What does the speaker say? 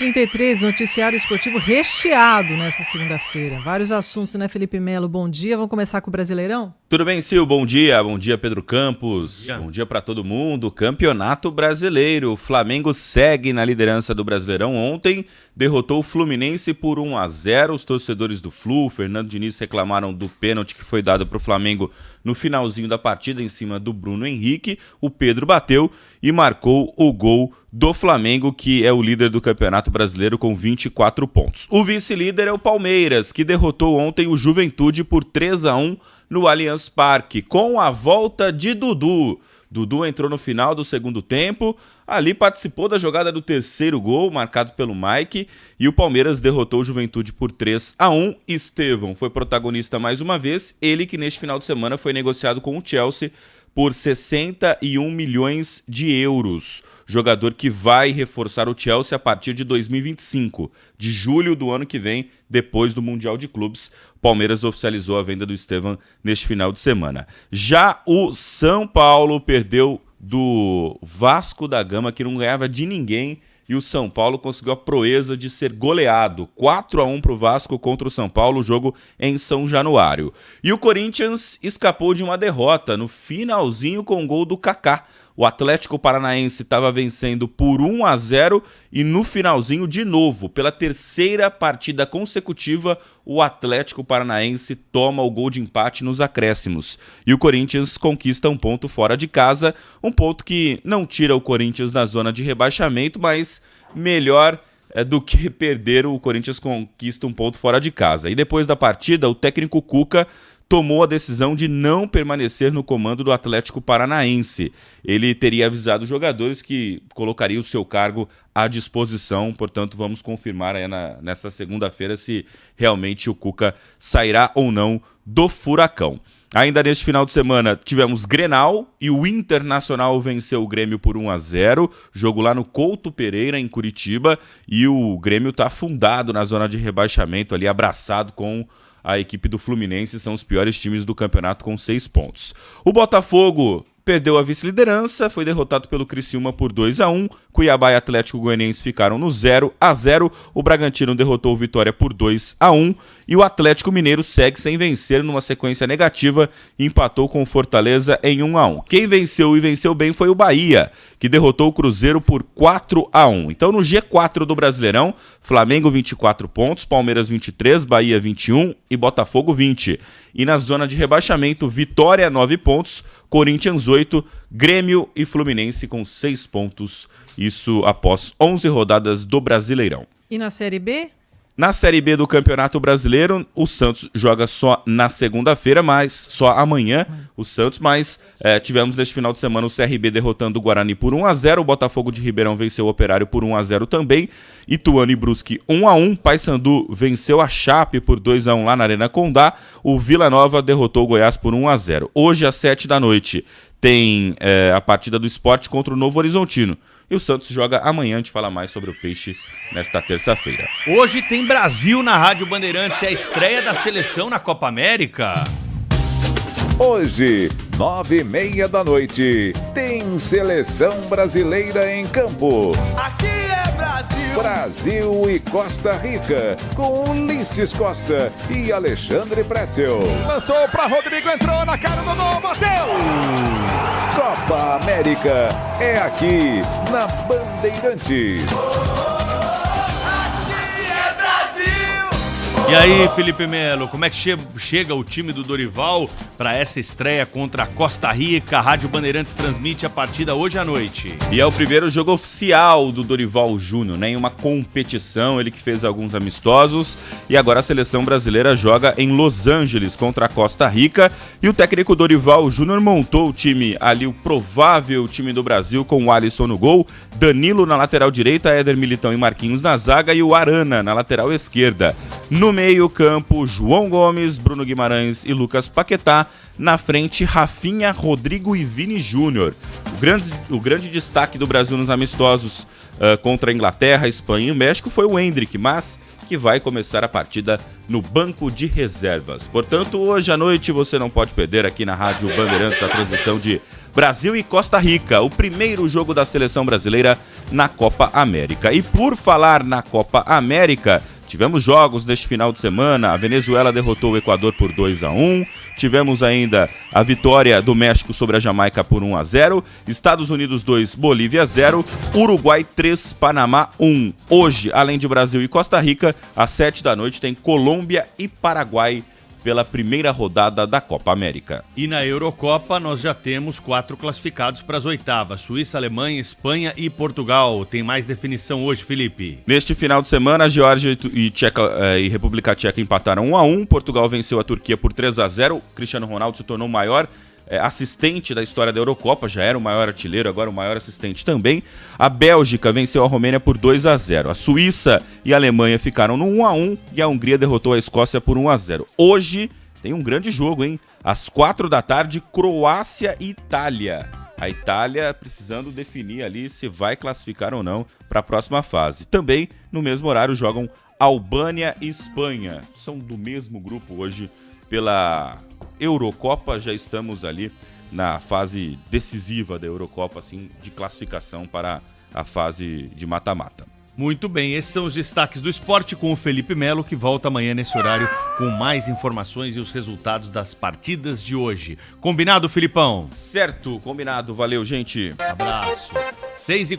33, noticiário esportivo recheado nessa segunda-feira. Vários assuntos, né, Felipe Melo? Bom dia. Vamos começar com o Brasileirão? Tudo bem, Sil? Bom dia. Bom dia, Pedro Campos. Bom dia para todo mundo. Campeonato Brasileiro. O Flamengo segue na liderança do Brasileirão. Ontem derrotou o Fluminense por 1-0. Os torcedores do Flu, Fernando Diniz, reclamaram do pênalti que foi dado para o Flamengo no finalzinho da partida em cima do Bruno Henrique. O Pedro bateu e marcou o gol do Flamengo, que é o líder do Campeonato Brasileiro com 24 pontos. O vice-líder é o Palmeiras, que derrotou ontem o Juventude por 3-1 no Allianz Parque, com a volta de Dudu. Dudu entrou no final do segundo tempo, ali participou da jogada do terceiro gol, marcado pelo Mike, e o Palmeiras derrotou o Juventude por 3-1. Estevão foi protagonista mais uma vez, ele que neste final de semana foi negociado com o Chelsea por 61 milhões de euros. Jogador que vai reforçar o Chelsea a partir de 2025, de julho do ano que vem, depois do Mundial de Clubes. Palmeiras oficializou a venda do Estevão neste final de semana. Já o São Paulo perdeu do Vasco da Gama, que não ganhava de ninguém, e o São Paulo conseguiu a proeza de ser goleado. 4-1 para o Vasco contra o São Paulo, jogo em São Januário. E o Corinthians escapou de uma derrota no finalzinho com o gol do Kaká. O Atlético Paranaense estava vencendo por 1-0 e no finalzinho, de novo, pela terceira partida consecutiva, o Atlético Paranaense toma o gol de empate nos acréscimos. E o Corinthians conquista um ponto fora de casa, um ponto que não tira o Corinthians da zona de rebaixamento, mas melhor do que perder, o Corinthians conquista um ponto fora de casa. E depois da partida, o técnico Cuca tomou a decisão de não permanecer no comando do Atlético Paranaense. Ele teria avisado os jogadores que colocaria o seu cargo à disposição, portanto vamos confirmar aí nesta segunda-feira se realmente o Cuca sairá ou não do Furacão. Ainda neste final de semana tivemos Grenal e o Internacional venceu o Grêmio por 1-0, jogo lá no Couto Pereira, em Curitiba, e o Grêmio está afundado na zona de rebaixamento, ali abraçado com a equipe do Fluminense, são os piores times do campeonato com 6 pontos. O Botafogo perdeu a vice-liderança, foi derrotado pelo Criciúma por 2-1, Cuiabá e Atlético Goianiense ficaram no 0-0, o Bragantino derrotou o Vitória por 2-1 e o Atlético Mineiro segue sem vencer numa sequência negativa e empatou com o Fortaleza em 1-1. Quem venceu e venceu bem foi o Bahia, que derrotou o Cruzeiro por 4-1. Então no G4 do Brasileirão, Flamengo 24 pontos, Palmeiras 23, Bahia 21 e Botafogo 20. E na zona de rebaixamento, Vitória 9 pontos, Corinthians 8, Grêmio e Fluminense com 6 pontos. Isso após 11 rodadas do Brasileirão. E na Série B? Na Série B do Campeonato Brasileiro, o Santos joga só na segunda-feira, mas só amanhã o Santos, mas tivemos neste final de semana o CRB derrotando o Guarani por 1-0, o Botafogo de Ribeirão venceu o Operário por 1-0 também, Ituano e Brusque 1-1, Paysandu venceu a Chape por 2-1 lá na Arena Condá, o Vila Nova derrotou o Goiás por 1-0. Hoje às 19h tem a partida do Sport contra o Novo Horizontino. E o Santos joga amanhã, a gente fala mais sobre o Peixe nesta terça-feira. Hoje tem Brasil na Rádio Bandeirantes, é a estreia da seleção na Copa América. Hoje, 21h30, tem Seleção Brasileira em campo. Aqui é Brasil! Brasil e Costa Rica, com Ulisses Costa e Alexandre Pretzel. Lançou pra Rodrigo, entrou na cara do gol, bateu! Copa América é aqui, na Bandeirantes. E aí, Felipe Melo, como é que chega o time do Dorival para essa estreia contra a Costa Rica? A Rádio Bandeirantes transmite a partida hoje à noite. E é o primeiro jogo oficial do Dorival Júnior, né? Em uma competição, ele que fez alguns amistosos. E agora a seleção brasileira joga em Los Angeles contra a Costa Rica. E o técnico Dorival Júnior montou o time ali, o provável time do Brasil, com o Alisson no gol, Danilo na lateral direita, Éder Militão e Marquinhos na zaga e o Arana na lateral esquerda. No meio-campo, João Gomes, Bruno Guimarães e Lucas Paquetá. Na frente, Rafinha, Rodrigo e Vini Júnior. O grande destaque do Brasil nos amistosos contra a Inglaterra, Espanha e o México foi o Endrick, mas que vai começar a partida no banco de reservas. Portanto, hoje à noite você não pode perder aqui na Rádio Bandeirantes a transmissão de Brasil e Costa Rica, o primeiro jogo da seleção brasileira na Copa América. E por falar na Copa América, tivemos jogos neste final de semana. A Venezuela derrotou o Equador por 2-1. Tivemos ainda a vitória do México sobre a Jamaica por 1-0. Estados Unidos 2, Bolívia 0. Uruguai 3, Panamá 1. Hoje, além de Brasil e Costa Rica, às 7 da noite tem Colômbia e Paraguai pela primeira rodada da Copa América. E na Eurocopa nós já temos 4 classificados para as oitavas: Suíça, Alemanha, Espanha e Portugal. Tem mais definição hoje, Felipe? Neste final de semana, a Geórgia e República Tcheca empataram 1-1. Portugal venceu a Turquia por 3-0. Cristiano Ronaldo se tornou o maior assistente da história da Eurocopa, já era o maior artilheiro, agora o maior assistente também. A Bélgica venceu a Romênia por 2-0. A Suíça e a Alemanha ficaram no 1-1 e a Hungria derrotou a Escócia por 1-0. Hoje tem um grande jogo, hein? Às 4 da tarde, Croácia e Itália. A Itália precisando definir ali se vai classificar ou não para a próxima fase. Também, no mesmo horário, jogam Albânia e Espanha. São do mesmo grupo hoje pela Eurocopa. Já estamos ali na fase decisiva da Eurocopa, assim, de classificação para a fase de mata-mata. Muito bem, esses são os destaques do esporte com o Felipe Melo, que volta amanhã nesse horário com mais informações e os resultados das partidas de hoje. Combinado, Filipão? Certo, combinado. Valeu, gente. Abraço. 6h40.